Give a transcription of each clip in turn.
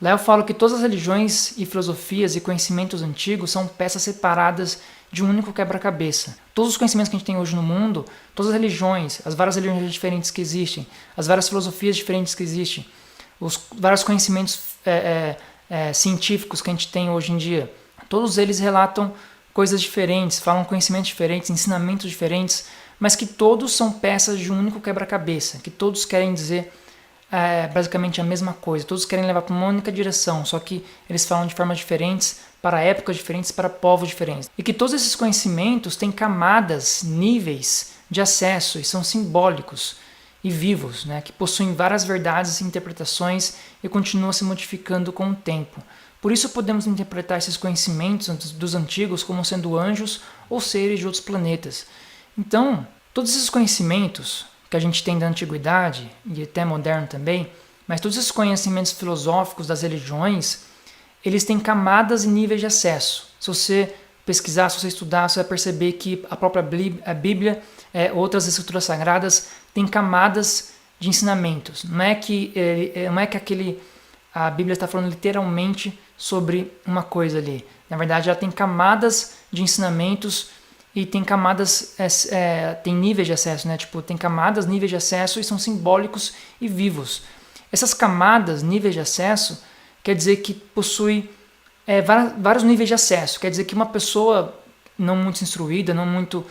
Lá eu falo que todas as religiões e filosofias e conhecimentos antigos são peças separadas de um único quebra-cabeça. Todos os conhecimentos que a gente tem hoje no mundo, todas as religiões, as várias religiões diferentes que existem, as várias filosofias diferentes que existem, os vários conhecimentos científicos que a gente tem hoje em dia, todos eles relatam coisas diferentes, falam conhecimentos diferentes, ensinamentos diferentes, mas que todos são peças de um único quebra-cabeça, que todos querem dizer basicamente a mesma coisa, todos querem levar para uma única direção, só que eles falam de formas diferentes, para épocas diferentes, para povos diferentes. E que todos esses conhecimentos têm camadas, níveis de acesso e são simbólicos e vivos, né, que possuem várias verdades e interpretações e continuam se modificando com o tempo. Por isso podemos interpretar esses conhecimentos dos antigos como sendo anjos ou seres de outros planetas. Então, todos esses conhecimentos que a gente tem da antiguidade e até moderno também, mas todos esses conhecimentos filosóficos das religiões, eles têm camadas e níveis de acesso. Se você pesquisar, se você estudar, você vai perceber que a própria Bíblia, outras escrituras sagradas, têm camadas de ensinamentos. Não é que a Bíblia está falando literalmente sobre uma coisa ali. Na verdade, ela tem camadas de ensinamentos e tem camadas, tem níveis de acesso, né? Tipo, tem camadas, níveis de acesso e são simbólicos e vivos. Essas camadas, níveis de acesso, quer dizer que possui vários níveis de acesso. Quer dizer que uma pessoa não muito instruída, não muito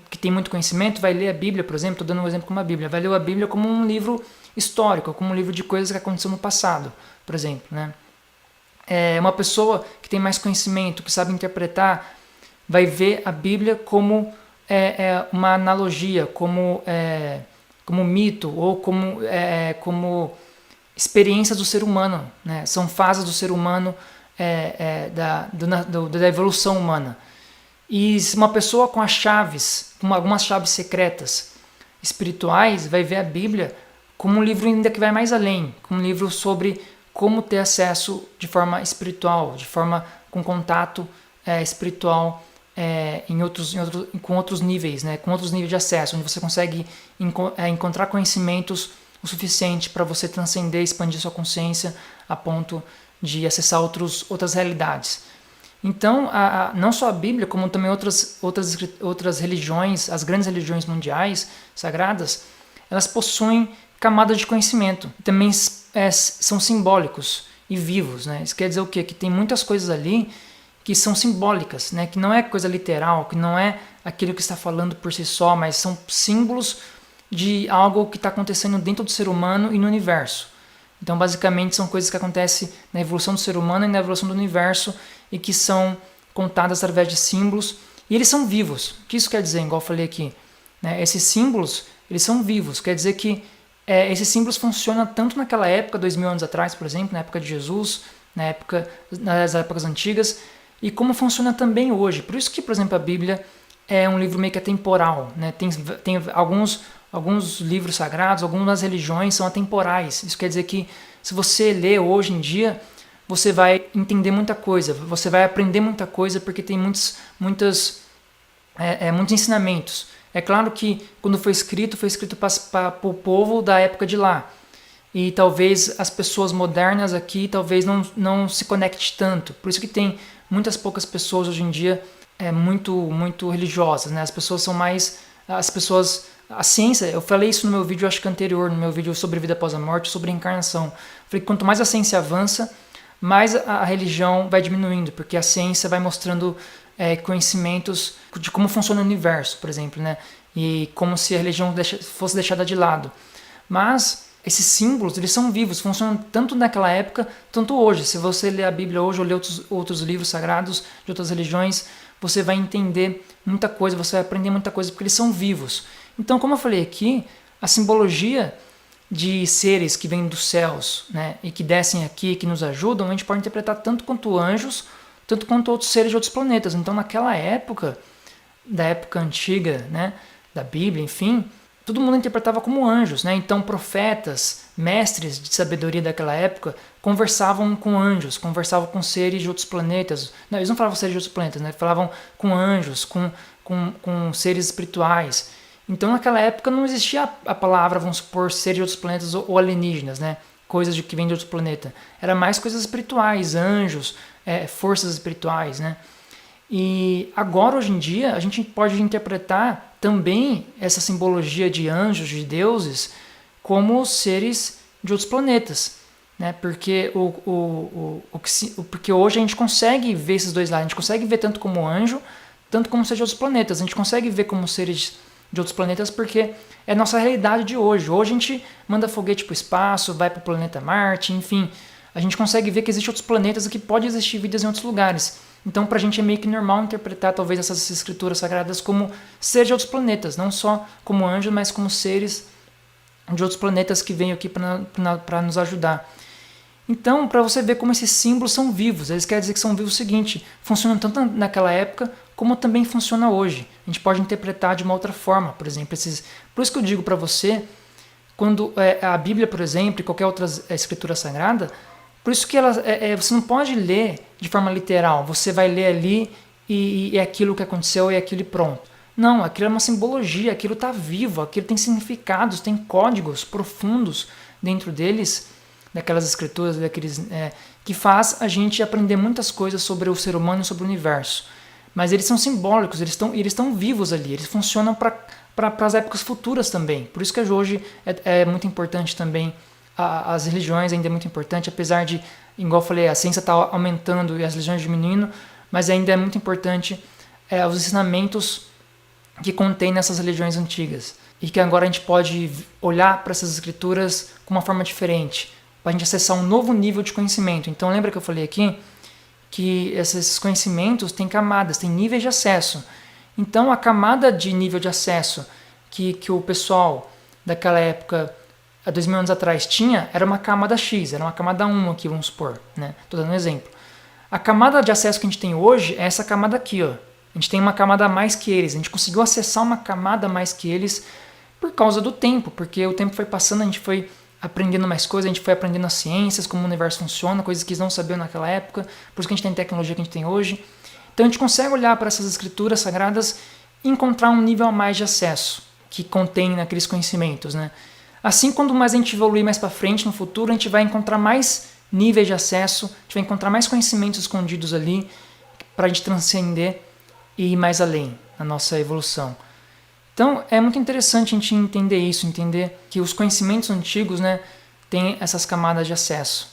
que tem muito conhecimento, vai ler a Bíblia, por exemplo, estou dando um exemplo como a Bíblia, vai ler a Bíblia como um livro histórico, como um livro de coisas que aconteceram no passado, por exemplo, né? Uma pessoa que tem mais conhecimento, que sabe interpretar, vai ver a Bíblia como uma analogia, como mito ou como experiências do ser humano, né? São fases do ser humano, da evolução humana. E uma pessoa com as chaves, com algumas chaves secretas espirituais, vai ver a Bíblia como um livro ainda que vai mais além, como um livro sobre como ter acesso de forma espiritual, de forma com contato espiritual com outros níveis, né? Com outros níveis de acesso, onde você consegue encontrar conhecimentos o suficiente para você transcender, expandir sua consciência a ponto de acessar outras realidades. Então, não só a Bíblia, como também outras religiões, as grandes religiões mundiais sagradas, elas possuem camadas de conhecimento. Também são simbólicos e vivos, né? Isso quer dizer o quê? Que tem muitas coisas ali que são simbólicas, né? Que não é coisa literal, que não é aquilo que está falando por si só, mas são símbolos de algo que está acontecendo dentro do ser humano e no universo. Então, basicamente, são coisas que acontecem na evolução do ser humano e na evolução do universo e que são contadas através de símbolos. E eles são vivos. O que isso quer dizer, igual eu falei aqui? Né? Esses símbolos, eles são vivos. Quer dizer que esses símbolos funcionam tanto naquela época, 2000 anos atrás, por exemplo, na época de Jesus, nas épocas antigas, e como funciona também hoje. Por isso que, por exemplo, a Bíblia é um livro meio que atemporal. Né? Tem alguns livros sagrados, algumas religiões são atemporais. Isso quer dizer que se você lê hoje em dia, você vai entender muita coisa, você vai aprender muita coisa porque tem muitos ensinamentos. É claro que quando foi escrito para o povo da época de lá. E talvez as pessoas modernas aqui talvez não se conecte tanto. Por isso que tem muitas poucas pessoas hoje em dia muito religiosas. Né? As pessoas são mais... A ciência, eu falei isso no meu vídeo, acho que anterior, no meu vídeo sobre vida após a morte, sobre reencarnação. Falei que quanto mais a ciência avança, mais a religião vai diminuindo, porque a ciência vai mostrando conhecimentos de como funciona o universo, por exemplo, né? E como se a religião fosse deixada de lado. Mas esses símbolos, eles são vivos, funcionam tanto naquela época, tanto hoje. Se você ler a Bíblia hoje ou ler outros livros sagrados de outras religiões, você vai entender muita coisa, você vai aprender muita coisa, porque eles são vivos. Então, como eu falei aqui, a simbologia de seres que vêm dos céus, né, e que descem aqui, que nos ajudam, a gente pode interpretar tanto quanto anjos, tanto quanto outros seres de outros planetas. Então, naquela época, da época antiga, né, da Bíblia, enfim, todo mundo interpretava como anjos. Né? Então, profetas, mestres de sabedoria daquela época, conversavam com anjos, conversavam com seres de outros planetas. Não, eles não falavam seres de outros planetas, né? Falavam com anjos, com seres espirituais. Então, naquela época não existia a palavra, vamos supor, seres de outros planetas ou alienígenas, né? coisas que vêm de outro planeta. Era mais coisas espirituais, anjos, forças espirituais, né? E agora, hoje em dia, a gente pode interpretar também essa simbologia de anjos, de deuses, como seres de outros planetas, né? Porque, porque hoje a gente consegue ver esses dois lados, a gente consegue ver tanto como anjo, tanto como seres de outros planetas. A gente consegue ver como seres de outros planetas porque é a nossa realidade de hoje. Hoje a gente manda foguete para o espaço, vai para o planeta Marte, enfim. A gente consegue ver que existem outros planetas e que pode existir vidas em outros lugares. Então, para a gente é meio que normal interpretar talvez essas escrituras sagradas como seres de outros planetas, não só como anjos, mas como seres de outros planetas que vêm aqui para nos ajudar. Então, para você ver como esses símbolos são vivos, eles querem dizer que são vivos o seguinte, funcionam tanto naquela época como também funciona hoje. A gente pode interpretar de uma outra forma, por exemplo, por isso que eu digo para você, quando a Bíblia, por exemplo, e qualquer outra escritura sagrada, por isso que você não pode ler de forma literal, você vai ler ali e é aquilo que aconteceu e é aquilo e pronto. Não, aquilo é uma simbologia, aquilo está vivo, aquilo tem significados, tem códigos profundos dentro deles, daquelas escrituras, que faz a gente aprender muitas coisas sobre o ser humano e sobre o universo. Mas eles são simbólicos, eles estão vivos ali, eles funcionam para as épocas futuras também. Por isso que hoje é muito importante também, as religiões ainda é muito importante, apesar de, igual eu falei, a ciência está aumentando e as religiões diminuindo, mas ainda é muito importante os ensinamentos que contém nessas religiões antigas. E que agora a gente pode olhar para essas escrituras com uma forma diferente, para a gente acessar um novo nível de conhecimento. Então lembra que eu falei aqui que esses conhecimentos têm camadas, têm níveis de acesso. Então a camada de nível de acesso que o pessoal daquela época, há 2000 anos atrás, tinha, era uma camada X, era uma camada 1 aqui, vamos supor. Estou dando um exemplo. A camada de acesso que a gente tem hoje é essa camada aqui. Ó. A gente tem uma camada a mais que eles, a gente conseguiu acessar uma camada a mais que eles por causa do tempo, porque o tempo foi passando, a gente foi aprendendo mais coisas, a gente foi aprendendo as ciências, como o universo funciona, coisas que eles não sabiam naquela época, por isso que a gente tem a tecnologia que a gente tem hoje. Então a gente consegue olhar para essas escrituras sagradas e encontrar um nível a mais de acesso que contém naqueles conhecimentos, né? Assim, quando mais a gente evoluir mais para frente, no futuro, a gente vai encontrar mais níveis de acesso, a gente vai encontrar mais conhecimentos escondidos ali para a gente transcender e ir mais além na nossa evolução. Então é muito interessante a gente entender isso, entender que os conhecimentos antigos, né, têm essas camadas de acesso.